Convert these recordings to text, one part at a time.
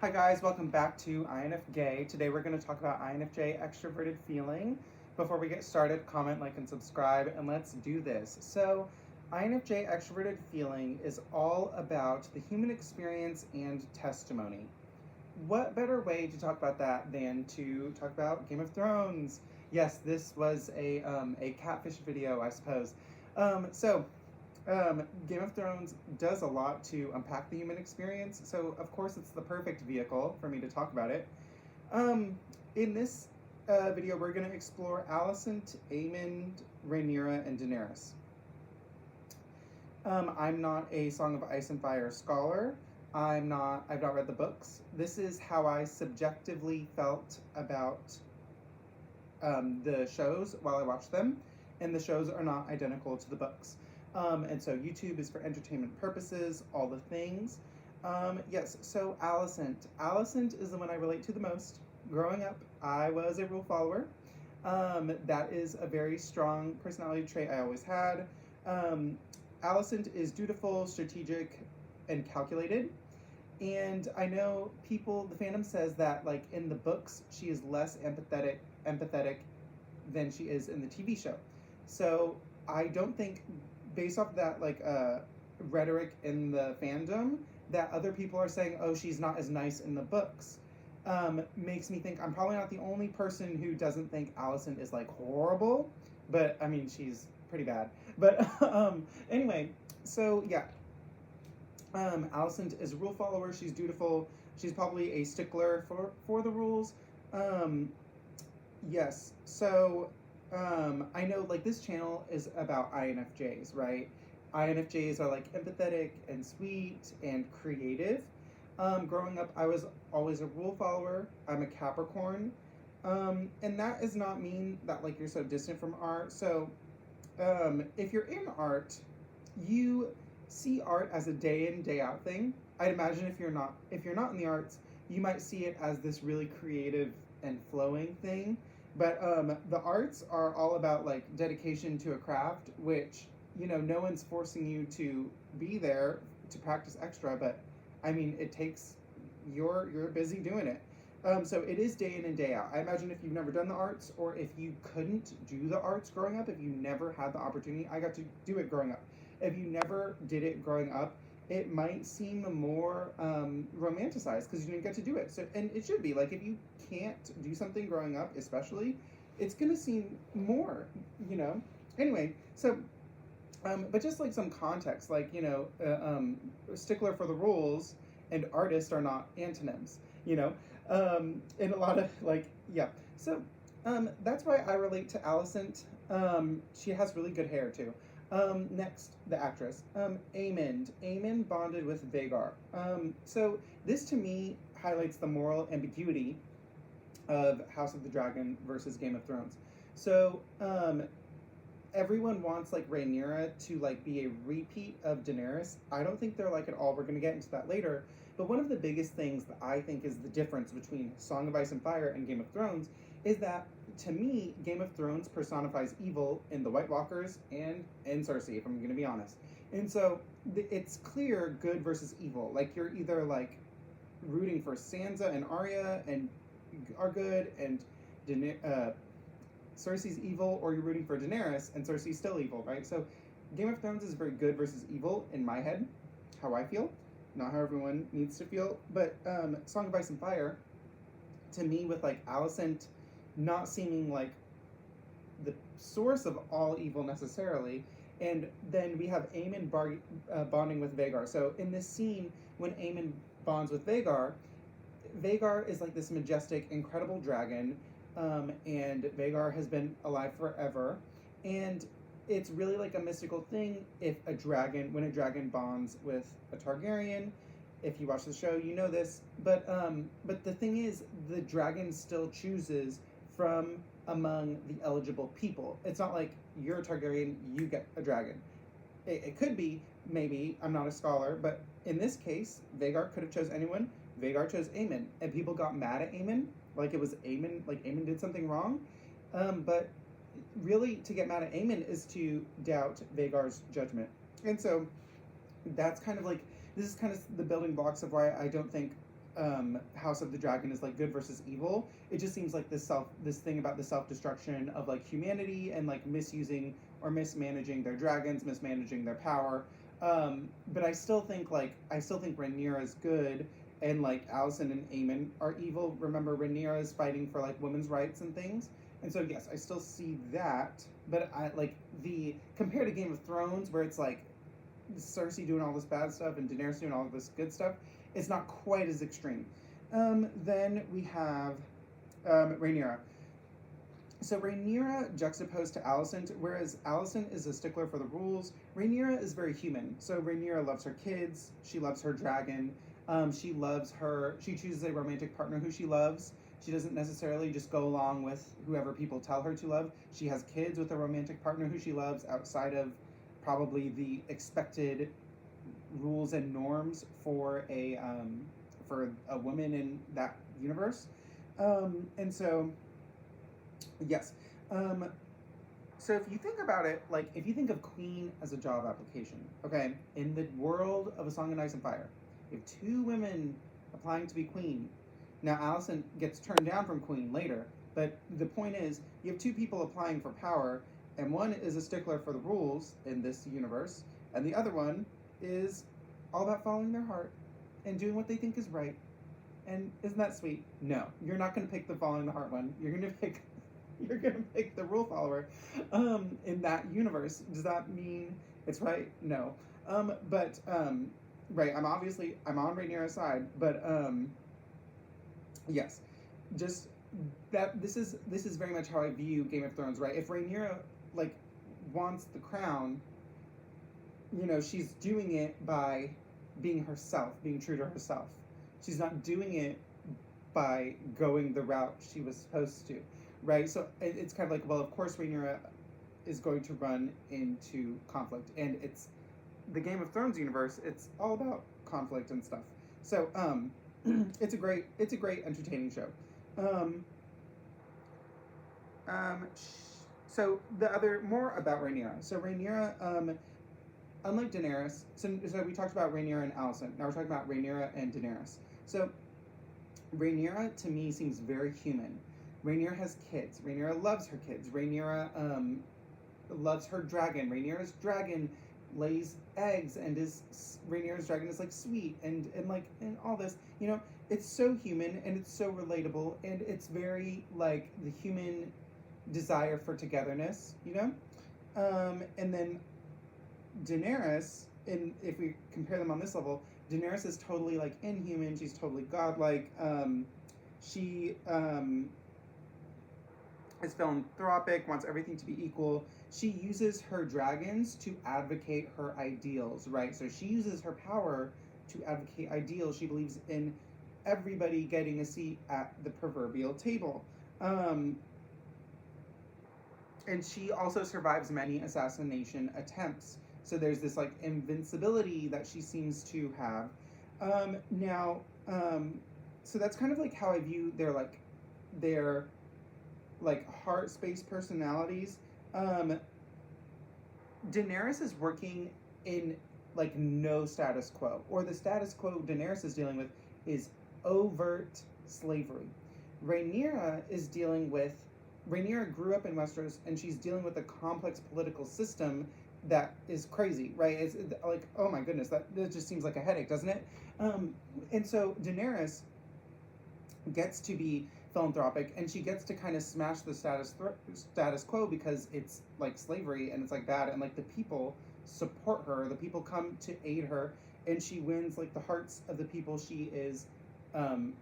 Hi guys, welcome back to INFJ. Today we're going to talk about INFJ extroverted feeling. Before we get started, comment, like, and subscribe, and let's do this. So, INFJ extroverted feeling is all about the human experience and testimony. What better way to talk about that than to talk about Game of Thrones? Yes, this was a catfish video, I suppose. Game of Thrones does a lot to unpack the human experience, so of course it's the perfect vehicle for me to talk about it. In this video, we're going to explore Alicent, Aemond, Rhaenyra, and Daenerys. I'm not a Song of Ice and Fire scholar. I've not read the books. This is how I subjectively felt about the shows while I watched them, and the shows are not identical to the books. And so YouTube is for entertainment purposes, all the things. Yes, so Alicent. Alicent is the one I relate to the most. Growing up, I was a rule follower. That is a very strong personality trait I always had. Alicent is dutiful, strategic, and calculated. And I know people, the fandom says that, like, in the books, she is less empathetic than she is in the TV show. So I don't think, based off that, like, rhetoric in the fandom, that other people are saying, oh, she's not as nice in the books, makes me think I'm probably not the only person who doesn't think Alicent is, like, horrible. But, I mean, she's pretty bad. But, anyway, so, yeah. Alicent is a rule follower. She's dutiful. She's probably a stickler for the rules. Yes. So, I know, like, this channel is about INFJs, right? INFJs are, like, empathetic and sweet and creative. Growing up, I was always a rule follower. I'm a Capricorn. And that does not mean that, like, you're so distant from art. So, if you're in art, you see art as a day in, day out thing. I'd imagine if you're not in the arts, you might see it as this really creative and flowing thing. But the arts are all about, like, dedication to a craft, which, you know, no one's forcing you to be there to practice extra, but I mean, it takes, you're busy doing it. So it is day in and day out. I imagine if you've never done the arts, or if you couldn't do the arts growing up, if you never had the opportunity, I got to do it growing up. If you never did it growing up, it might seem more romanticized because you didn't get to do it. So, and it should be, like, if you can't do something growing up, especially, it's gonna seem more, you know. Anyway, so, but just, like, some context, like, you know, stickler for the rules and artist are not antonyms, you know. And a lot of, like, yeah. So that's why I relate to Alicent. She has really good hair too. Next, the actress. Aemond. Aemond bonded with Vhagar. So this to me highlights the moral ambiguity of House of the Dragon versus Game of Thrones. So everyone wants, like, Rhaenyra to, like, be a repeat of Daenerys. I don't think they're like at all. We're going to get into that later. But one of the biggest things that I think is the difference between Song of Ice and Fire and Game of Thrones is that, to me, Game of Thrones personifies evil in the White Walkers and in Cersei, if I'm going to be honest. And so it's clear good versus evil. Like, you're either, like, rooting for Sansa and Arya and are good, and Cersei's evil, or you're rooting for Daenerys and Cersei's still evil, right? So Game of Thrones is very good versus evil in my head, how I feel, not how everyone needs to feel. But Song of Ice and Fire, to me, with, like, Alicent not seeming like the source of all evil necessarily, and then we have Aemond bonding with Vhagar. So in this scene, when Aemond bonds with Vhagar, Vhagar is like this majestic, incredible dragon, and Vhagar has been alive forever, and it's really like a mystical thing when a dragon bonds with a Targaryen. If you watch the show, you know this. But the thing is, the dragon still chooses from among the eligible people. It's not like you're a Targaryen, you get a dragon. It could be, maybe, I'm not a scholar, but in this case, Vhagar could have chose anyone. Vhagar chose Aemond, and people got mad at Aemond, like it was Aemond, like Aemond did something wrong. But really, to get mad at Aemond is to doubt Vhagar's judgment. And so that's kind of like, this is kind of the building blocks of why I don't think House of the Dragon is like good versus evil. It just seems like this thing about the self-destruction of like humanity and like misusing or mismanaging their dragons, mismanaging their power. But I still think Rhaenyra is good, and like Alicent and Aemon are evil. Remember, Rhaenyra is fighting for like women's rights and things, and so yes, I still see that. But I like the compared to Game of Thrones, where it's like Cersei doing all this bad stuff and Daenerys doing all this good stuff. It's not quite as extreme. Then we have Rhaenyra. So Rhaenyra juxtaposed to Alicent, whereas Alicent is a stickler for the rules, Rhaenyra is very human. So Rhaenyra loves her kids, she loves her dragon, she chooses a romantic partner who she loves. She doesn't necessarily just go along with whoever people tell her to love. She has kids with a romantic partner who she loves outside of probably the expected rules and norms for a woman in that universe. And so yes. So if you think about it, like if you think of Queen as a job application, okay, in the world of A Song of Ice and Fire, you have two women applying to be Queen. Now Alicent gets turned down from Queen later, but the point is you have two people applying for power, and one is a stickler for the rules in this universe, and the other one is all about following their heart and doing what they think is right. And isn't that sweet? No, you're not going to pick the following the heart one. You're going to pick the rule follower in that universe. Does that mean it's right? No. Right, I'm on Rhaenyra's side, but yes. Just that this is very much how I view Game of Thrones, right? If Rhaenyra like wants the crown, she's doing it by being herself, being true to herself. She's not doing it by going the route she was supposed to, right? So it's kind of like, well, of course Rhaenyra is going to run into conflict, and it's the Game of Thrones universe. It's all about conflict and stuff. So it's a great entertaining show. So the other more about Rhaenyra. So Rhaenyra, unlike Daenerys, so we talked about Rhaenyra and Alicent. Now we're talking about Rhaenyra and Daenerys. So Rhaenyra to me seems very human. Rhaenyra has kids. Rhaenyra loves her kids. Rhaenyra loves her dragon. Rhaenyra's dragon lays eggs, and Rhaenyra's dragon is like sweet and all this. It's so human and it's so relatable, and it's very like the human desire for togetherness. And then Daenerys, and if we compare them on this level, Daenerys is totally like inhuman. She's totally godlike. She is philanthropic, wants everything to be equal. She uses her dragons to advocate her ideals, right? So she uses her power to advocate ideals. She believes in everybody getting a seat at the proverbial table. And she also survives many assassination attempts. So there's this like invincibility that she seems to have. So that's kind of like how I view their heart space personalities. Daenerys is working in like no status quo, or the status quo Daenerys is dealing with is overt slavery. Rhaenyra grew up in Westeros, and she's dealing with a complex political system that is crazy, right? It's like, oh my goodness, that just seems like a headache, doesn't it? And so Daenerys gets to be philanthropic, and she gets to kind of smash the status quo because it's like slavery and it's like bad, and like the people support her, the people come to aid her, and she wins like the hearts of the people she is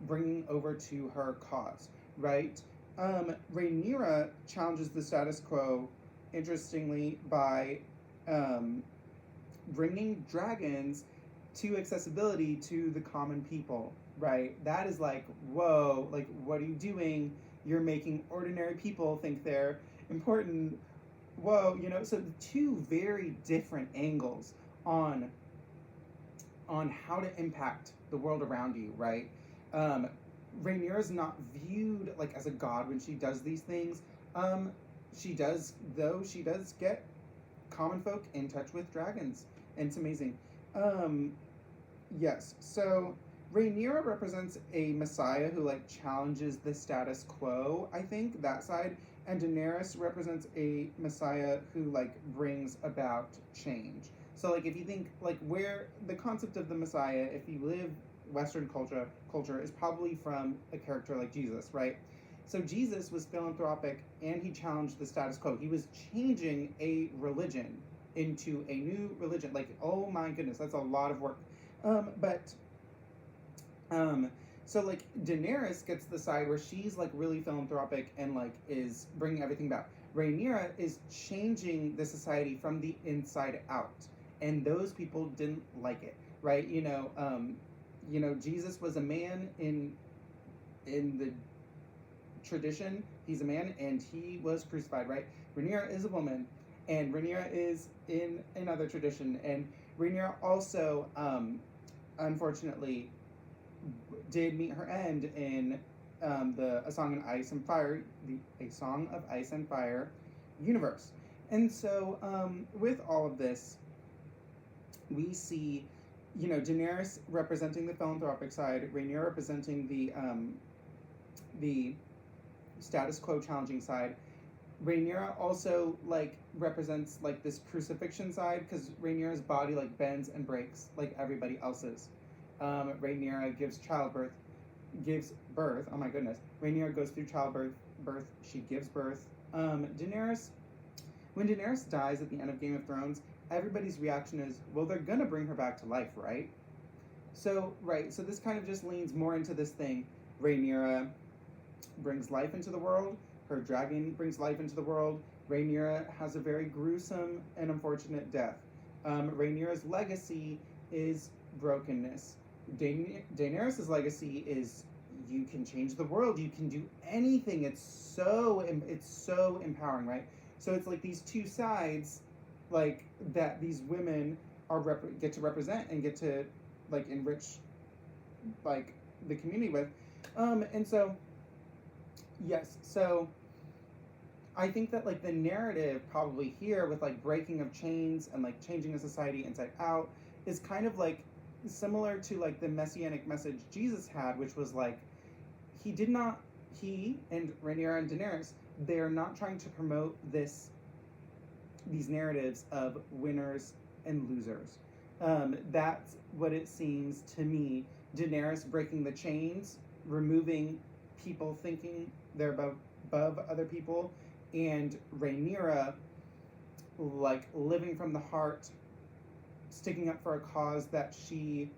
bringing over to her cause, right? Rhaenyra challenges the status quo, interestingly, by bringing dragons to accessibility to the common people, right? That is like, whoa, like, what are you doing? You're making ordinary people think they're important. Whoa, so two very different angles on how to impact the world around you, right? Rhaenyra is not viewed like as a god when she does these things. She does get common folk in touch with dragons, and it's amazing. Yes, so Rhaenyra represents a messiah who like challenges the status quo, I think, that side. And Daenerys represents a messiah who like brings about change. So like if you think like where the concept of the messiah, if you live Western culture is probably from a character like Jesus, right? So Jesus was philanthropic and he challenged the status quo. He was changing a religion into a new religion. Like, oh my goodness, that's a lot of work. But um, so like Daenerys gets the side where she's like really philanthropic and like is bringing everything back. Rhaenyra is changing the society from the inside out, and those people didn't like it, right? Jesus was a man in the tradition. He's a man, and he was crucified, right? Rhaenyra is a woman, and Rhaenyra is in another tradition, and Rhaenyra also, unfortunately, did meet her end in the A Song of Ice and Fire, A Song of Ice and Fire universe. And so, with all of this, we see, Daenerys representing the philanthropic side, Rhaenyra representing the status quo challenging side. Rhaenyra also like represents like this crucifixion side because Rhaenyra's body like bends and breaks like everybody else's. Rhaenyra gives birth. Oh my goodness. Rhaenyra goes through childbirth. She gives birth. Daenerys, when Daenerys dies at the end of Game of Thrones, everybody's reaction is, well, they're gonna bring her back to life, right? So this kind of just leans more into this thing. Rhaenyra brings life into the world. Her dragon brings life into the world. Rhaenyra has a very gruesome and unfortunate death. Rhaenyra's legacy is brokenness. Daenerys' legacy is you can change the world. You can do anything. It's so empowering, right? So it's like these two sides, like that these women get to represent and get to like enrich like the community with. And so yes, so I think that like the narrative probably here with like breaking of chains and like changing a society inside out is kind of like similar to like the messianic message Jesus had, which was like he and Rhaenyra and Daenerys, they're not trying to promote these narratives of winners and losers. That's what it seems to me. Daenerys breaking the chains, removing people thinking they're above other people, and Rhaenyra like living from the heart, sticking up for a cause that she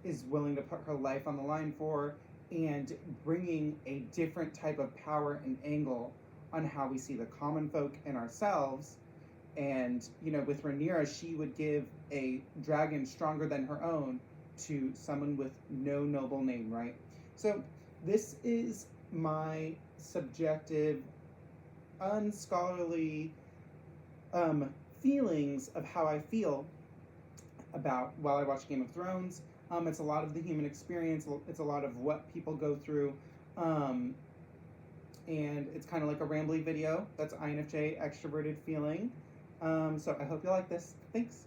is willing to put her life on the line for, and bringing a different type of power and angle on how we see the common folk and ourselves. And with Rhaenyra, she would give a dragon stronger than her own to someone with no noble name, right? So this is my subjective, unscholarly feelings of how I feel about while I watch Game of Thrones. It's a lot of the human experience. It's a lot of what people go through. And it's kind of like a rambly video. That's INFJ extroverted feeling. So I hope you like this. Thanks.